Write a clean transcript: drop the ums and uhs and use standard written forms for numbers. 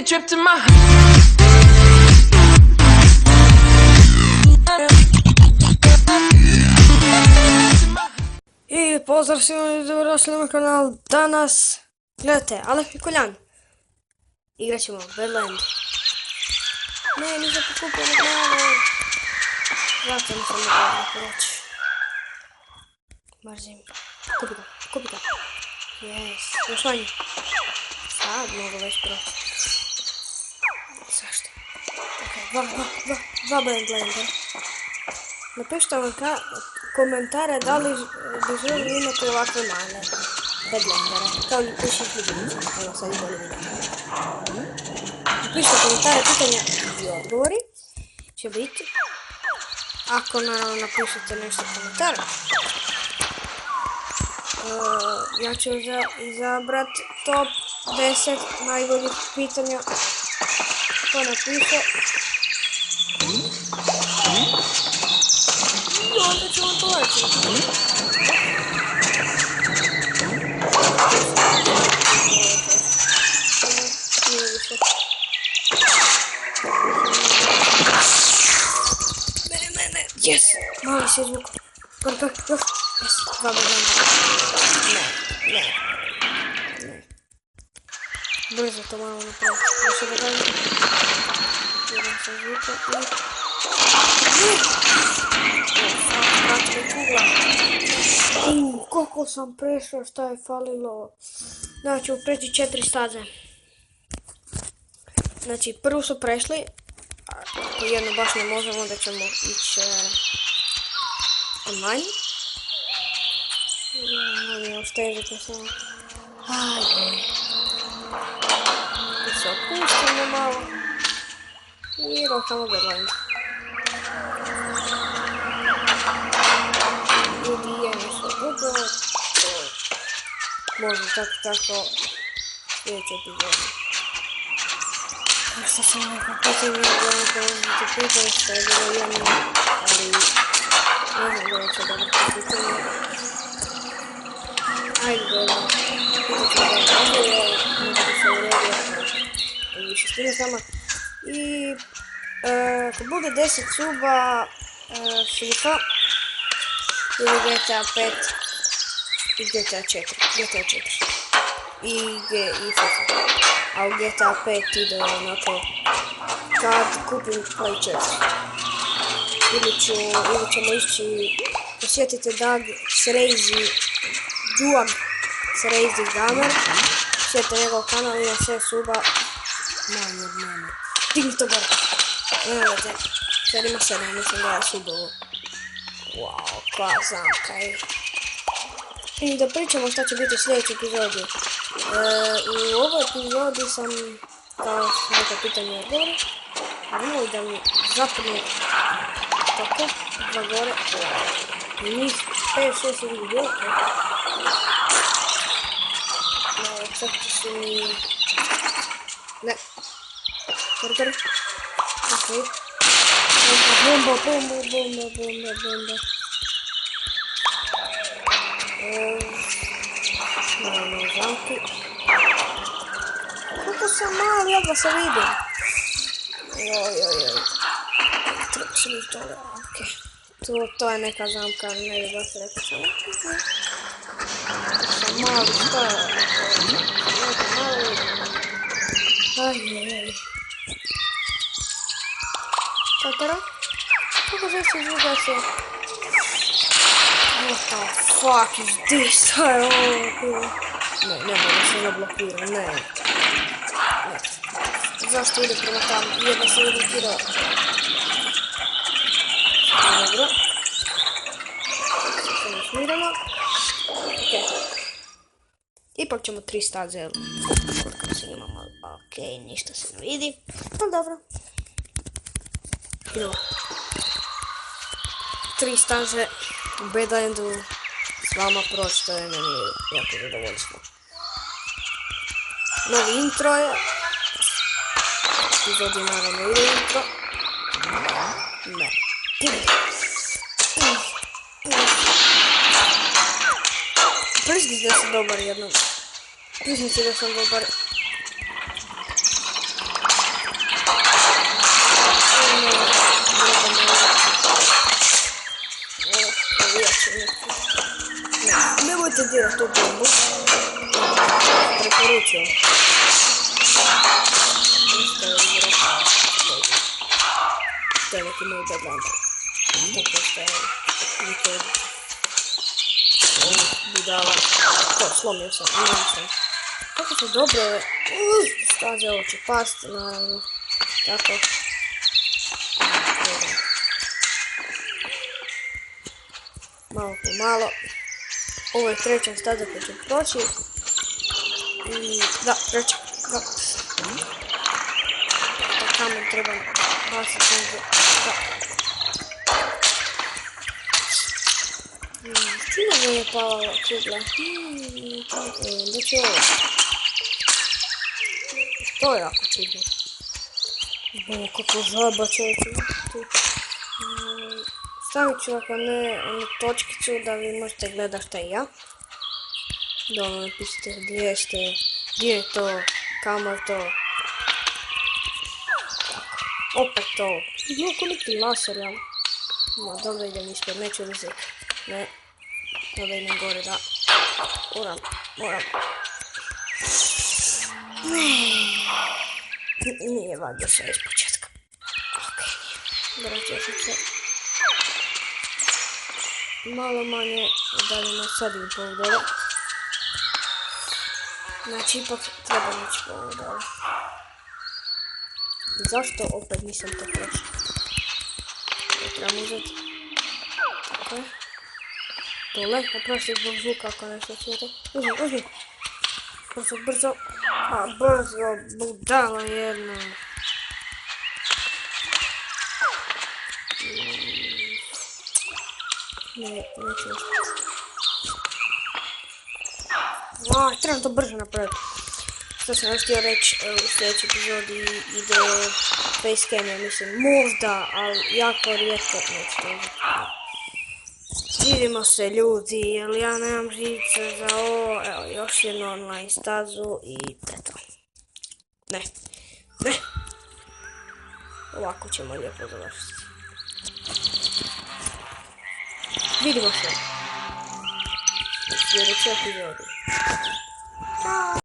a trip to my I pozdrav svima, dobrodošli na moj kanal. Danas gledajte Alef i Koljan. Igrat ćemo Badland. Ne, nisam pokupio na glavu. Zato nisam mogla proći. Mrzim. Kupi ga. Yes, još manje. Sad mogu već proći. Zašto? Ok, dva Badlanda. Napišite vam komentare da li bi želi imati ovakve male Badlandere, kao i piših ljubinica. Evo sad izvoli vidjeti. Napišite komentare, pitanja i odgovori će biti. Ako napišete nešto u komentare, ja ću izabrat top 10 najboljih pitanja ko napiše. I onda ću vam to reći. Ne. Yes! Mali se zvuk. Yes, dva Badlanda. Ne. Brzo to malo napraviti. Više Badlanda. Jedan sa zvukom i... koliko sam prešao, šta je falilo. Znači, preći 4 staze. Znači, prvu su prešli. Ako jedno baš ne možemo, onda ćemo ići online. Oštežite samo. Ajde. I se opustimo malo. I idemo samo Badland. Ubijemo se dugo. Možda tako sljedeće epizode. Što sam nekako pitanje da pitanje što je bilo jedno, ali ne znam da će dobro pitanje. Ajde dobro, pitat ću da je možda bi se uredio i više s time sama. I kad bude 10 suba FIFA ili GTA 5 i GTA 4 i FIFA. A u GTA 5 ide onako kad kupim Play 4. Ili ćemo ići posjetiti Doug Crazy Duag Crazy Gamer. Sjetite njegov kanal, ima sve suba manje od mene. Digni to gore. Gledajte, sad ima 7, mislim da je subovo. Wow, koja zamka je. I da pričamo šta će biti u sljedećoj epizodi. U ovoj epizodi sam, kao neka pitanja i odgovori, nemoj da mi zapne tako, dva gore, i njih 5-6 ili bilo. Crti su mi... Ne. Kar. Ok. Bomba. Malo zamki. Kako sam mali, jedva se vidim. Joj. Treba se biti toga, ok. To je neka zamka, ne bi baš rekao sam. Sam mali, šta je? Neka mali. Ajde. Tatara? Kako se izvuga se? What the fuck is this? Šta je ovo? Ne da se zablokira, ne. Zašto ide prema tamo? Jedna se zablokirao. Dobro. Samo smirano. Ok. Ipak ćemo 3 staze. Koliko se imamo? Ok, ništa se ne vidi. No dobro. Idemo. 3 staze u Badlandu s vama proći, to je meni jako zadovoljstvo. Novi intro je. Epizodi naravno ide intro. Ne. Priznite da sam dobar jednom. Priznite da sam dobar. nemojte dirati tu bombu. Preporučujem. Isto je izrekao. To je neki moj bedlander. Tako što je neki budala. To, slomio sam, imam sam. Kako su dobro ove staze, ovo će past, naravno. Tako. Malo po malo. Ovo je treća staza koja će proći. I da, treća. Da. Da, kamen treba basiti negdje. Da. Čudo mi je pala ova kugla. Da će ovo. To je jako čudno. Bo, kako žaba čovječe. Stavit ću ako ne onu točkicu da vi možete gledati šta i ja. Da ono napišite gdje ste, gdje je to, kamo je to. Opet to. Jako neki laser, ja. No, dobro idem ispred, neću uzeti. Ne. Dobro idem gore, da. Moram. Nije vadio sve iz početka. Ok, nije. Vratio sam se. Malo manje udaljeno, sad im poudara. Znači, ipak treba ići poudara. Zašto opet nisam to prošao? To trebam uzeti. Tako je. Dole, oprosti zbog zvuka ako nešto čujete. Uzmi. Brzo. A, brzo, budalo jedno. Neću uspjeti. Trebam to brzo napraviti. Što sam još htio reći, u sljedećoj epizodi ide facecam, mislim, možda, ali jako rijetko neću to uzeti. Vidimo se ljudi, jer ja nemam žice za ovo, evo još jednu online stazu i eto. Ne. Ovako ćemo lijepo završiti. Vidimo se u sljedećoj epizodi. Ćao!